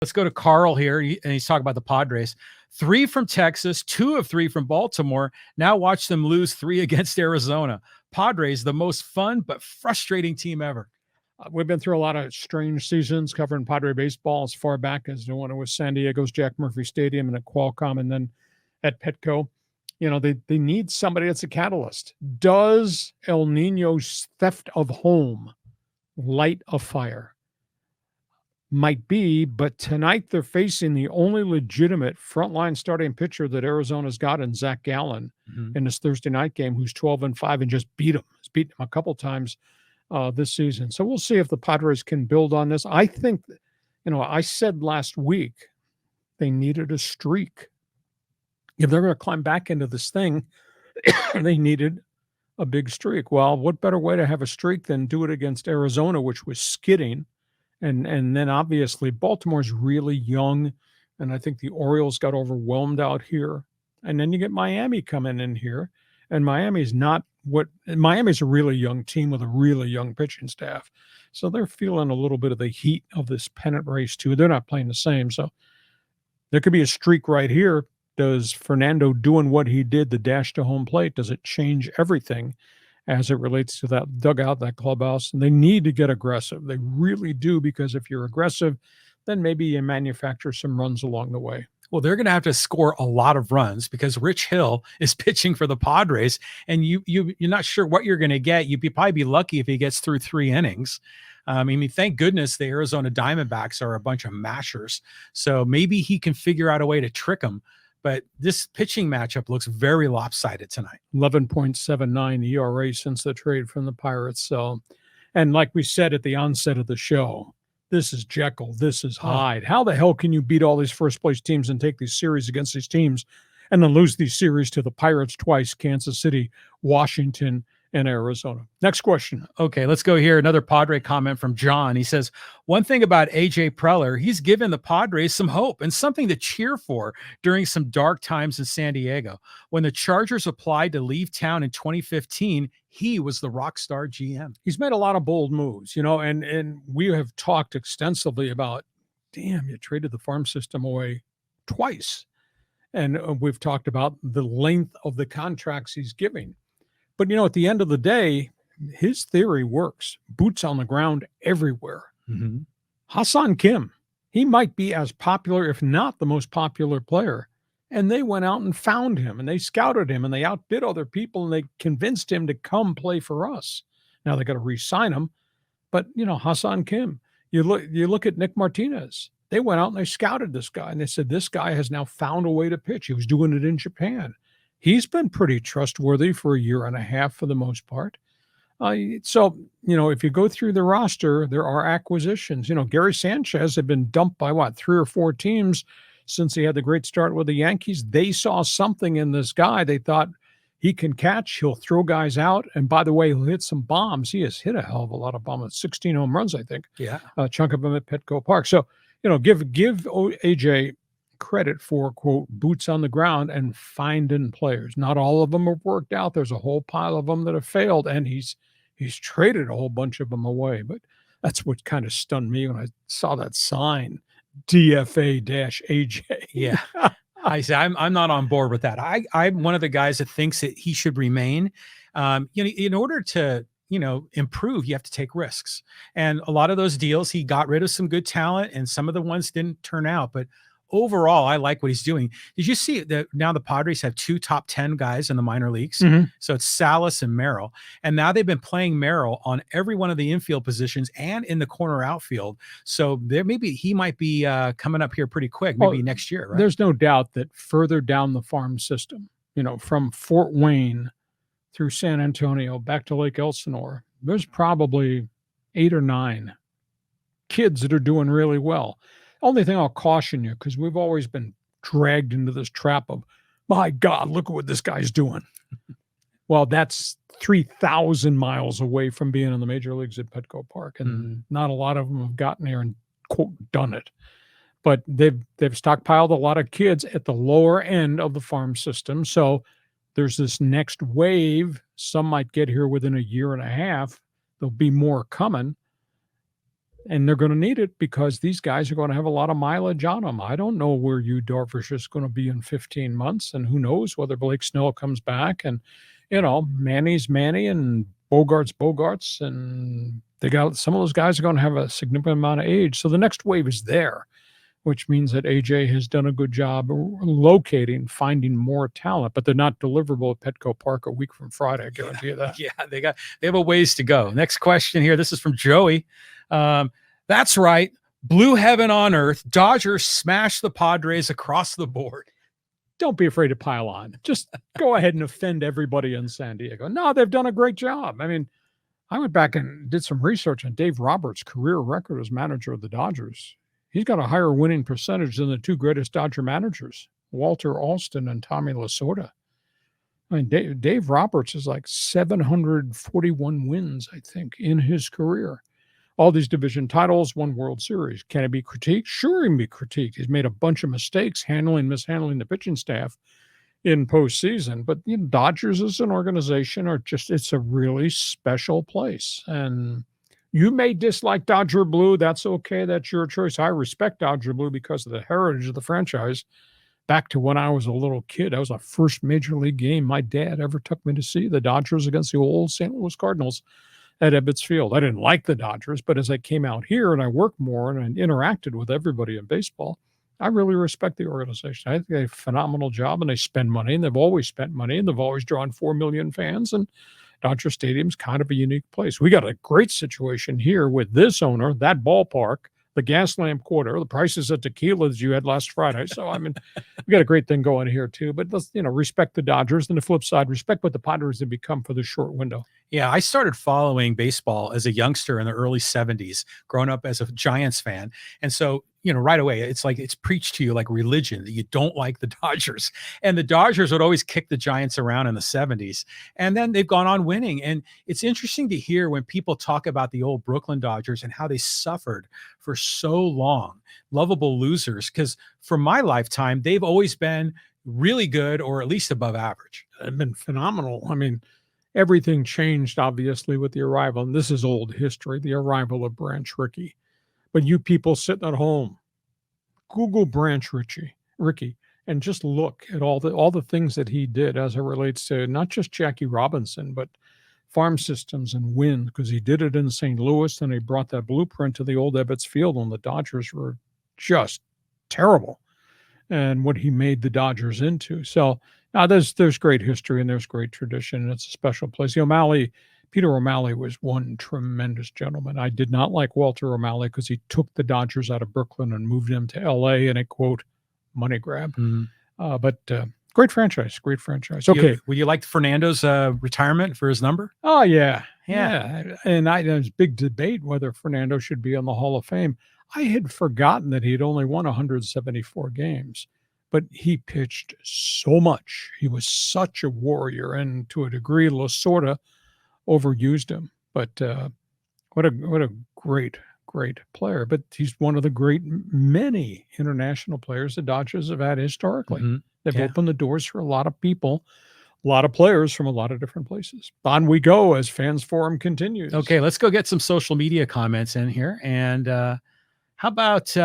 Let's go to Carl here, and he's talking about the Padres. 3 from Texas, 2 of 3 from Baltimore. Now watch them lose 3 against Arizona. Padres, the most fun but frustrating team ever. We've been through a lot of strange seasons covering Padre baseball as far back as the one it was San Diego's Jack Murphy Stadium and at Qualcomm and then at Petco. They need somebody that's a catalyst. Does El Nino's theft of home light a fire? Might be, but tonight they're facing the only legitimate frontline starting pitcher that Arizona's got in Zach Gallen in this Thursday night game, who's 12-5 and just beat him. He's beaten him a couple times this season. So we'll see if the Padres can build on this. I think, I said last week they needed a streak. If they're going to climb back into this thing, they needed a big streak. Well, what better way to have a streak than do it against Arizona, which was skidding? And then obviously Baltimore's really young, and I think the Orioles got overwhelmed out here. And then you get Miami coming in here, and Miami's a really young team with a really young pitching staff. So they're feeling a little bit of the heat of this pennant race too. They're not playing the same. So there could be a streak right here. Does Fernando doing what he did, the dash to home plate, does it change everything as it relates to that dugout, that clubhouse? And they need to get aggressive. They really do, because if you're aggressive, then maybe you manufacture some runs along the way. Well, they're going to have to score a lot of runs because Rich Hill is pitching for the Padres, and you're not sure what you're going to get. You'd probably be lucky if he gets through 3 innings. Thank goodness the Arizona Diamondbacks are a bunch of mashers, so maybe he can figure out a way to trick them. But this pitching matchup looks very lopsided tonight. 11.79 ERA since the trade from the Pirates. So, and like we said at the onset of the show, this is Jekyll, this is Hyde. How the hell can you beat all these first-place teams and take these series against these teams and then lose these series to the Pirates twice, Kansas City, Washington, and Arizona? Next question. Okay, let's go here. Another Padre comment from John. He says, one thing about AJ Preller, he's given the Padres some hope and something to cheer for during some dark times in San Diego. When the Chargers applied to leave town in 2015, he was the rock star GM. He's made a lot of bold moves, and we have talked extensively about, damn, you traded the farm system away twice. And we've talked about the length of the contracts he's giving. But, at the end of the day, his theory works. Boots on the ground everywhere. Ha-Seong Kim, he might be as popular, if not the most popular player. And they went out and found him, and they scouted him, and they outbid other people, and they convinced him to come play for us. Now they got to re-sign him. But, Ha-Seong Kim, you look at Nick Martinez. They went out and they scouted this guy, and they said, this guy has now found a way to pitch. He was doing it in Japan. He's been pretty trustworthy for a year and a half for the most part. So, if you go through the roster, there are acquisitions. Gary Sanchez had been dumped by 3 or 4 teams since he had the great start with the Yankees. They saw something in this guy. They thought he can catch, he'll throw guys out. And by the way, he'll hit some bombs. He has hit a hell of a lot of bombs, 16 home runs, I think. Yeah. A chunk of them at Petco Park. So, give AJ credit for, quote, boots on the ground and finding players. Not all of them have worked out. There's a whole pile of them that have failed, and he's traded a whole bunch of them away. But that's what kind of stunned me when I saw that sign, DFA-AJ. Yeah. I say I'm not on board with that. I'm one of the guys that thinks that he should remain. In order to improve, you have to take risks. And a lot of those deals, he got rid of some good talent, and some of the ones didn't turn out. But overall, I like what he's doing. Did you see that now the Padres have 2 top 10 guys in the minor leagues? So it's Salas and Merrill. And now they've been playing Merrill on every one of the infield positions and in the corner outfield. So he might be coming up here pretty quick, maybe next year, right? There's no doubt that further down the farm system, from Fort Wayne through San Antonio back to Lake Elsinore, there's probably 8 or 9 kids that are doing really well. Only thing I'll caution you, because we've always been dragged into this trap of, my God, look at what this guy's doing. Well, that's 3,000 miles away from being in the major leagues at Petco Park, and not a lot of them have gotten there and, quote, done it. But they've stockpiled a lot of kids at the lower end of the farm system. So there's this next wave. Some might get here within a year and a half. There'll be more coming. And they're going to need it because these guys are going to have a lot of mileage on them. I don't know where Yu Darvish is going to be in 15 months, and who knows whether Blake Snell comes back. And, Manny's Manny and Bogart's, and they got some of those guys are going to have a significant amount of age. So the next wave is there, which means that AJ has done a good job finding more talent, but they're not deliverable at Petco Park a week from Friday. I guarantee you that. Yeah, they have a ways to go. Next question here. This is from Joey. That's right. Blue heaven on earth. Dodgers smash the Padres across the board. Don't be afraid to pile on. Just go ahead and offend everybody in San Diego. No, they've done a great job. I mean, I went back and did some research on Dave Roberts' career record as manager of the Dodgers. He's got a higher winning percentage than the two greatest Dodger managers, Walter Alston and Tommy Lasorda. I mean, Dave Roberts is like 741 wins, I think, in his career. All these division titles, one World Series. Can it be critiqued? Sure, he can be critiqued. He's made a bunch of mistakes mishandling the pitching staff in postseason. But Dodgers as an organization it's a really special place. And you may dislike Dodger Blue. That's okay. That's your choice. I respect Dodger Blue because of the heritage of the franchise. Back to when I was a little kid, that was the first major league game my dad ever took me to see, the Dodgers against the old St. Louis Cardinals at Ebbets Field. I didn't like the Dodgers, but as I came out here and I worked more and I interacted with everybody in baseball, I really respect the organization. I think they have a phenomenal job, and they spend money, and they've always spent money, and they've always drawn 4 million fans, and Dodger Stadium's kind of a unique place. We got a great situation here with this owner, that ballpark, the gas lamp quarter, the prices of tequila that you had last Friday. So, I mean, we got a great thing going here too. But let's, respect the Dodgers. And the flip side, respect what the Padres have become for this short window. Yeah, I started following baseball as a youngster in the early 70s, growing up as a Giants fan. And so, right away, it's like it's preached to you like religion that you don't like the Dodgers. And the Dodgers would always kick the Giants around in the 70s. And then they've gone on winning. And it's interesting to hear when people talk about the old Brooklyn Dodgers and how they suffered for so long, lovable losers, because for my lifetime, they've always been really good or at least above average. They've been phenomenal. I mean, everything changed, obviously, with the arrival, and this is old history, the arrival of Branch Rickey. But you people sitting at home, Google Branch Rickey, and just look at all the things that he did as it relates to not just Jackie Robinson, but farm systems and wind, because he did it in St. Louis, and he brought that blueprint to the old Ebbets Field when the Dodgers were just terrible, and what he made the Dodgers into. So now there's great history and there's great tradition, and it's a special place. Peter O'Malley was one tremendous gentleman. I did not like Walter O'Malley because he took the Dodgers out of Brooklyn and moved them to L.A. in a, quote, money grab. But great franchise. Okay. Would you like Fernando's retirement for his number? Oh, yeah. And there's big debate whether Fernando should be in the Hall of Fame. I had forgotten that he'd only won 174 games, but he pitched so much. He was such a warrior, and to a degree, Lasorda overused him. But what a great player. But he's one of the many international players the Dodgers have had historically. Mm-hmm. They've opened the doors for a lot of people, a lot of players from a lot of different places. On we go as Fans Forum continues. Okay, let's go get some social media comments in here. And how about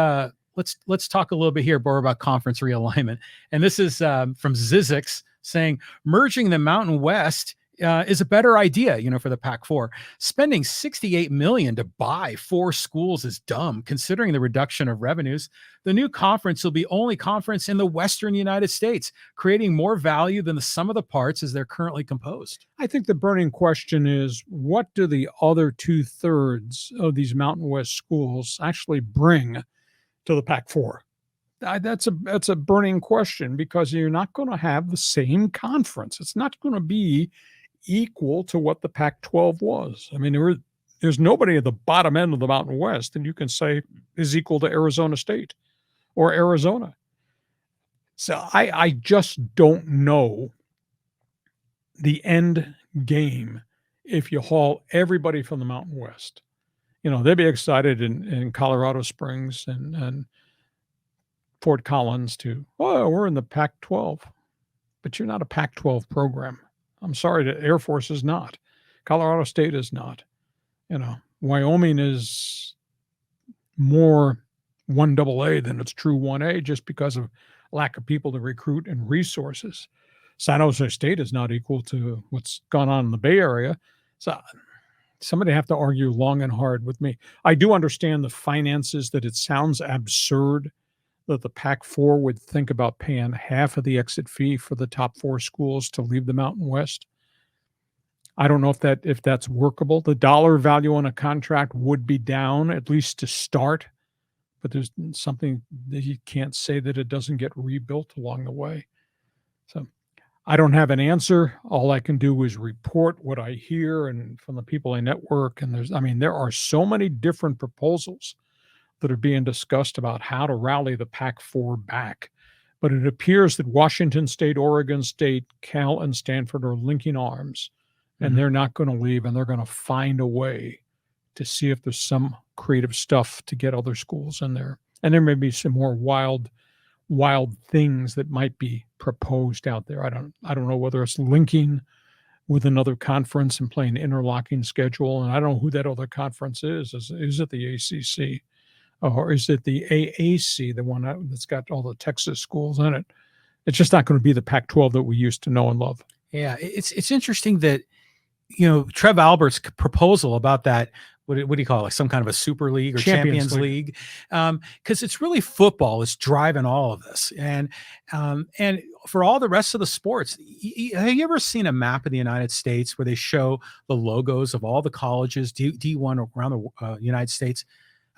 let's talk a little bit here more about conference realignment. And this is from Zizix saying merging the Mountain West is a better idea, for the PAC-4. Spending $68 million to buy 4 schools is dumb, considering the reduction of revenues. The new conference will be the only conference in the Western United States, creating more value than the sum of the parts as they're currently composed. I think the burning question is, what do the other 2/3 of these Mountain West schools actually bring to the PAC-4? That's a burning question, because you're not going to have the same conference. It's not going to be equal to what the Pac-12 was. I mean, there's nobody at the bottom end of the Mountain West that you can say is equal to Arizona State or Arizona. So I just don't know the end game if you haul everybody from the Mountain West. They'd be excited in Colorado Springs and Fort Collins we're in the Pac-12, but you're not a Pac-12 program. I'm sorry, the Air Force is not. Colorado State is not. Wyoming is more 1AA than it's true 1A just because of lack of people to recruit and resources. San Jose State is not equal to what's gone on in the Bay Area. So somebody have to argue long and hard with me. I do understand the finances, that it sounds absurd that the Pac-4 would think about paying half of the exit fee for the top 4 schools to leave the Mountain West. I don't know if that's workable. The dollar value on a contract would be down, at least to start, but there's something that you can't say that it doesn't get rebuilt along the way. So I don't have an answer. All I can do is report what I hear and from the people I network. And there are so many different proposals that are being discussed about how to rally the Pac-4 back. But it appears that Washington State, Oregon State, Cal, and Stanford are linking arms, and they're not going to leave, and they're going to find a way to see if there's some creative stuff to get other schools in there. And there may be some more wild things that might be proposed out there. I don't know whether it's linking with another conference and playing interlocking schedule. And I don't know who that other conference is. Is it the ACC? Or is it the AAC, the one that's got all the Texas schools in it? It's just not going to be the Pac-12 that we used to know and love. Yeah, it's interesting that, Trev Albert's proposal about that, what do you call it, like some kind of a super league or Champions League? Because it's really football is driving all of this. And for all the rest of the sports, have you ever seen a map of the United States where they show the logos of all the colleges, D1 around the United States?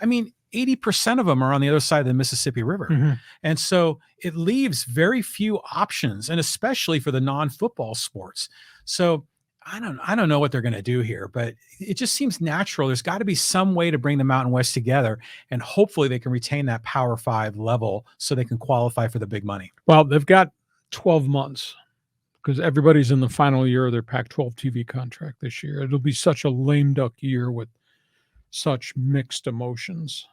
80% of them are on the other side of the Mississippi River. And so it leaves very few options, and especially for the non-football sports. So I don't know what they're going to do here, but it just seems natural. There's got to be some way to bring the Mountain West together, and hopefully they can retain that Power 5 level so they can qualify for the big money. Well, they've got 12 months because everybody's in the final year of their Pac-12 TV contract this year. It'll be such a lame duck year with such mixed emotions.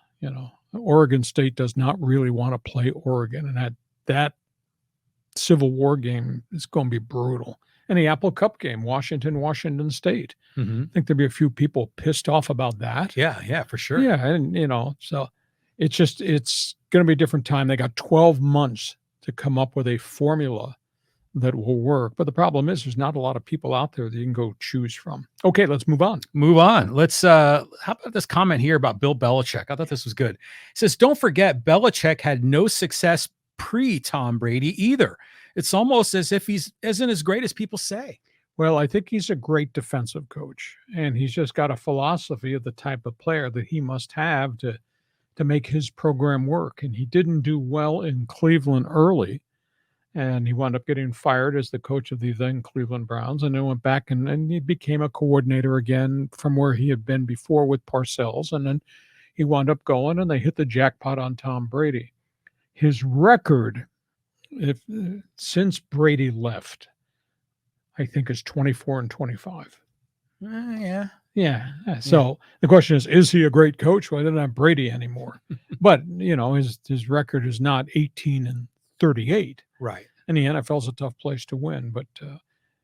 Oregon State does not really want to play Oregon, and that Civil War game is going to be brutal. And the Apple Cup game, Washington State. I think there'll be a few people pissed off about that. Yeah, for sure. Yeah, and so it's going to be a different time. They got 12 months to come up with a formula that will work. But the problem is there's not a lot of people out there that you can go choose from. Okay, let's move on. Let's how about this comment here about Bill Belichick? I thought this was good. It says, don't forget Belichick had no success pre-Tom Brady either. It's almost as if he isn't as great as people say. Well, I think he's a great defensive coach, and he's just got a philosophy of the type of player that he must have to make his program work. And he didn't do well in Cleveland early, and he wound up getting fired as the coach of the then Cleveland Browns, and then went back and he became a coordinator again from where he had been before with Parcells, and then he wound up going, and they hit the jackpot on Tom Brady. His record, since Brady left, I think is 24-25. Yeah. So the question is he a great coach? Well, they don't have Brady anymore. But his record is not 18-38. Right. And the NFL is a tough place to win, but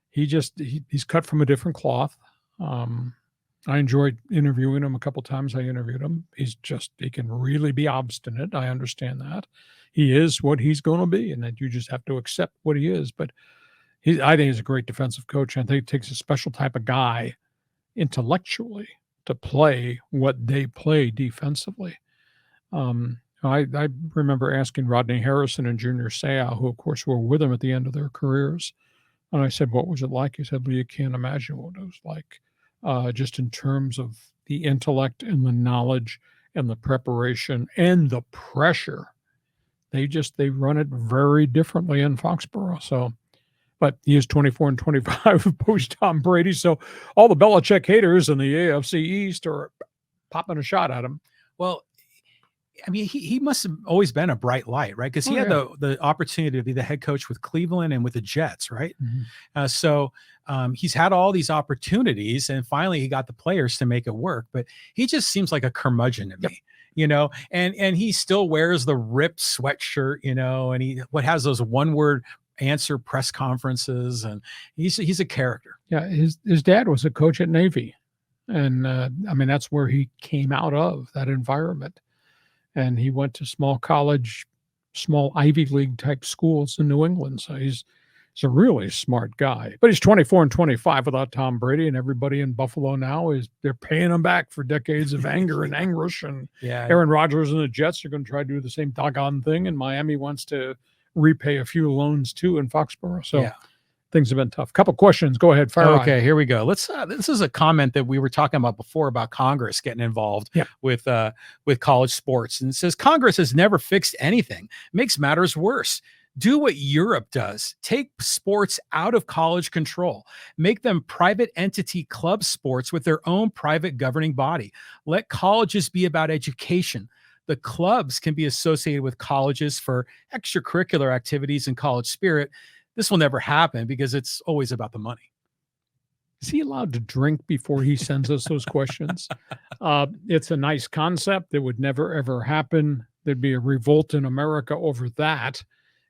he's cut from a different cloth. I enjoyed interviewing him a couple times. I interviewed him. He can really be obstinate. I understand that. He is what he's going to be, and that you just have to accept what he is. But I think he's a great defensive coach. I think it takes a special type of guy intellectually to play what they play defensively. I remember asking Rodney Harrison and Junior Seau, who of course were with him at the end of their careers, and I said, "What was it like?" He said, "Well, you can't imagine what it was like, just in terms of the intellect and the knowledge and the preparation and the pressure. They run it very differently in Foxborough." So, but he is 24-25 post Tom Brady. So all the Belichick haters in the AFC East are popping a shot at him. Well, he must have always been a bright light, right? Because he had the opportunity to be the head coach with Cleveland and with the Jets, right? So he's had all these opportunities, and finally he got the players to make it work. But he just seems like a curmudgeon to me. And he still wears the ripped sweatshirt, and he has those one-word answer press conferences, and he's a character. Yeah, his dad was a coach at Navy, and that's where he came out of, that environment. and he went to small college, small Ivy League type schools in New England. So he's a really smart guy. But he's 24 and 25 without Tom Brady, and everybody in Buffalo now they're paying him back for decades of anger and anguish. And Yeah. Aaron Rodgers and the Jets are going to try to do the same doggone thing, and Miami wants to repay a few loans too in Foxborough. So Yeah. things have been tough. Couple questions. Go ahead. Fire Okay, away. here we go. Let's. This is a comment that we were talking about before about Congress getting involved Yeah. with college sports, and it says Congress has never fixed anything. Makes matters worse. Do what Europe does. Take sports out of college control. Make them private entity club sports with their own private governing body. Let colleges be about education. The clubs can be associated with colleges for extracurricular activities and college spirit. This will never happen because it's always about the money. Is he allowed to drink before he sends us those questions? It's a nice concept. It would never, ever happen. There'd be a revolt in America over that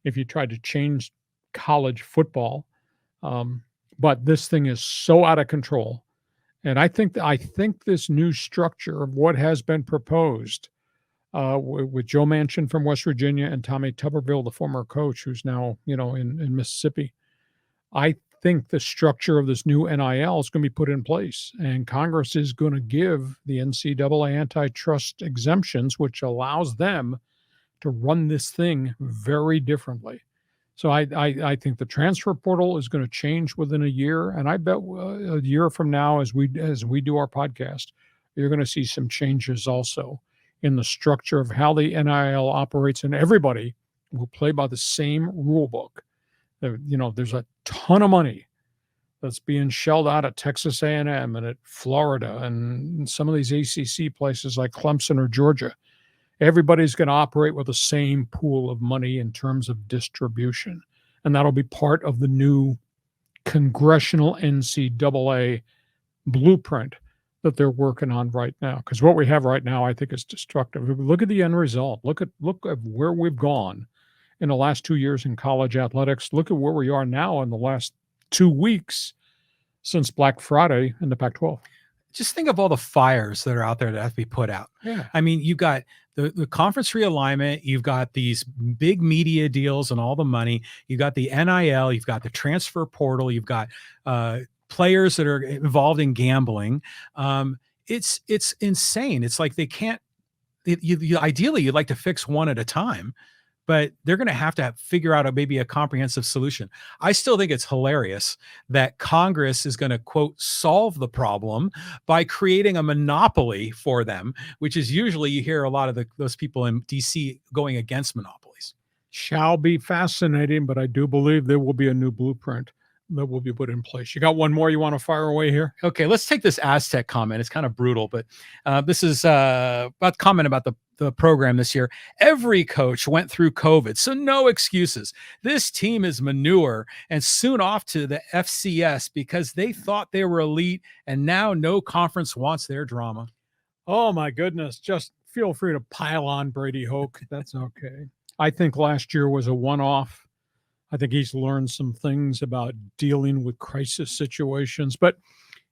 if you tried to change college football. But this thing is so out of control. And I think this new structure of what has been proposed with Joe Manchin from West Virginia and Tommy Tuberville, the former coach, who's now, in Mississippi. I think the structure of this new NIL is going to be put in place, and Congress is going to give the NCAA antitrust exemptions, which allows them to run this thing very differently. So I think the transfer portal is going to change within a year, and I bet a year from now, as we do our podcast, you're going to see some changes also in the structure of how the NIL operates, and everybody will play by the same rule book. There's a ton of money that's being shelled out at Texas A&M and at Florida and some of these ACC places like Clemson or Georgia. Everybody's going to operate with the same pool of money in terms of distribution, and that'll be part of the new congressional NCAA blueprint that they're working on right now. Because what we have right now, I think, is destructive. Look at the end result. Look at where we've gone in the last 2 years in college athletics. Look at where we are now in the last 2 weeks since Black Friday in the Pac-12. Just think of all the fires that are out there that have to be put out. Yeah. I mean, you've got the conference realignment, you've got these big media deals and all the money, you've got the NIL, you've got the transfer portal, you've got players that are involved in gambling. It's insane. It's like they can't. Ideally, you'd like to fix one at a time, but they're going to have figure out maybe a comprehensive solution. I still think it's hilarious that Congress is going to, quote, solve the problem by creating a monopoly for them, which is usually you hear a lot of those people in DC going against monopolies. Shall be fascinating, but I do believe there will be a new blueprint that will be put in place. You got one more you want to fire away here? Okay, let's take this Aztec comment. It's kind of brutal, but this is about comment about the program this year. Every coach went through COVID, so no excuses. This team is manure and soon off to the FCS because they thought they were elite, and now no conference wants their drama. Oh, my goodness. Just feel free to pile on Brady Hoke. That's okay. I think last year was a one-off. I think he's learned some things about dealing with crisis situations. But,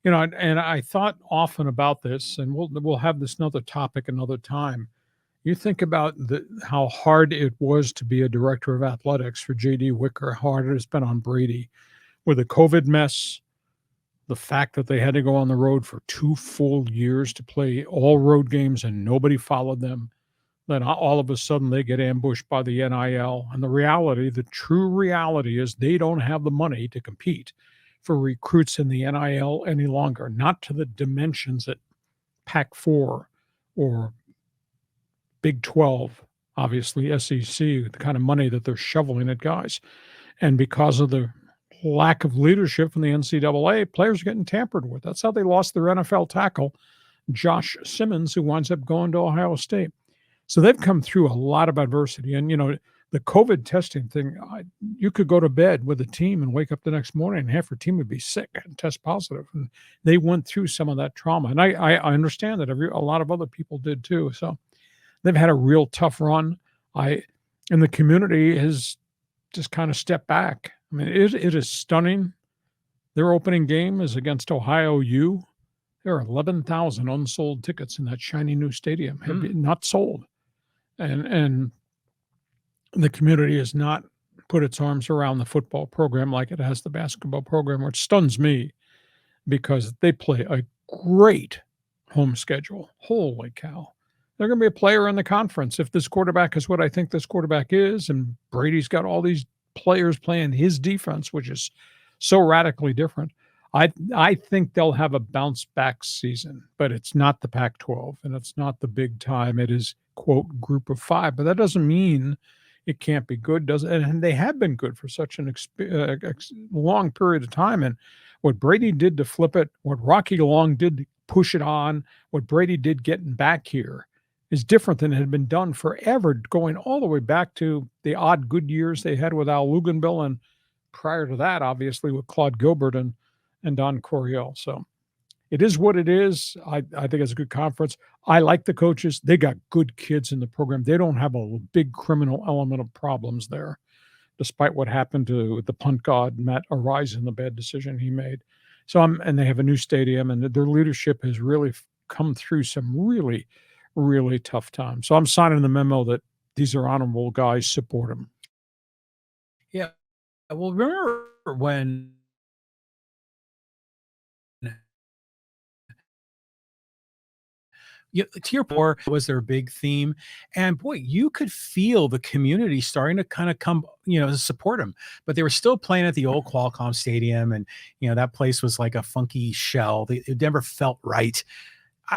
and I thought often about this, and we'll have this another topic another time. You think about how hard it was to be a director of athletics for J.D. Wicker, how hard it's been on Brady with the COVID mess, the fact that they had to go on the road for 2 full years to play all road games and nobody followed them. Then all of a sudden they get ambushed by the NIL. And the true reality is they don't have the money to compete for recruits in the NIL any longer, not to the dimensions that PAC-4 or Big 12, obviously SEC, the kind of money that they're shoveling at guys. And because of the lack of leadership from the NCAA, players are getting tampered with. That's how they lost their NFL tackle, Josh Simmons, who winds up going to Ohio State. So they've come through a lot of adversity. And, the COVID testing thing, you could go to bed with a team and wake up the next morning and half your team would be sick and test positive. And they went through some of that trauma. And I understand that a lot of other people did too. So they've had a real tough run. And the community has just kind of stepped back. I mean, it is stunning. Their opening game is against Ohio U. There are 11,000 unsold tickets in that shiny new stadium, have not sold. and the community has not put its arms around the football program like it has the basketball program, which stuns me because they play a great home schedule. Holy cow. They're going to be a player in the conference if this quarterback is what I think this quarterback is, and Brady's got all these players playing his defense, which is so radically different. I think they'll have a bounce back season, but it's not the Pac-12 and it's not the big time. It is, quote, group of five, but that doesn't mean it can't be good, does it? And they have been good for such an long period of time. And what Brady did to flip it, what Rocky Long did to push it on, what Brady did getting back here is different than it had been done forever, going all the way back to the odd good years they had with Al Luganville, and prior to that, obviously, with Claude Gilbert and Don Coryell. So it is what it is. I think it's a good conference. I like the coaches. They got good kids in the program. They don't have a big criminal element of problems there, despite what happened to the punt god, Matt Arisen, the bad decision he made. So and they have a new stadium, and their leadership has really come through some really, really tough times. So I'm signing the memo that these are honorable guys, support them. Yeah. Well, remember when to your point, was their big theme, and boy, you could feel the community starting to kind of come, to support them. But they were still playing at the old Qualcomm Stadium, and that place was like a funky shell. It never felt right.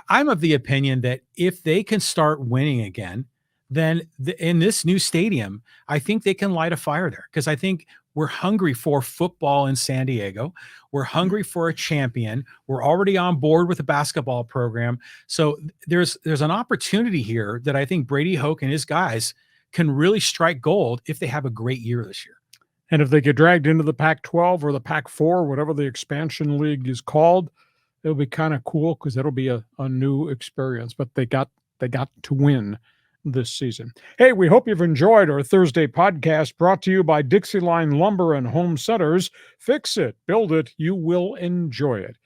I'm of the opinion that if they can start winning again, then in this new stadium, I think they can light a fire there, because I think we're hungry for football in San Diego. We're hungry for a champion. We're already on board with the basketball program. So there's an opportunity here that I think Brady Hoke and his guys can really strike gold if they have a great year this year. And if they get dragged into the Pac-12 or the Pac-4, whatever the expansion league is called, it'll be kind of cool because it'll be a new experience. But they got to win this season. Hey, we hope you've enjoyed our Thursday podcast, brought to you by Dixie Line Lumber and Home Centers. Fix it, build it, you will enjoy it.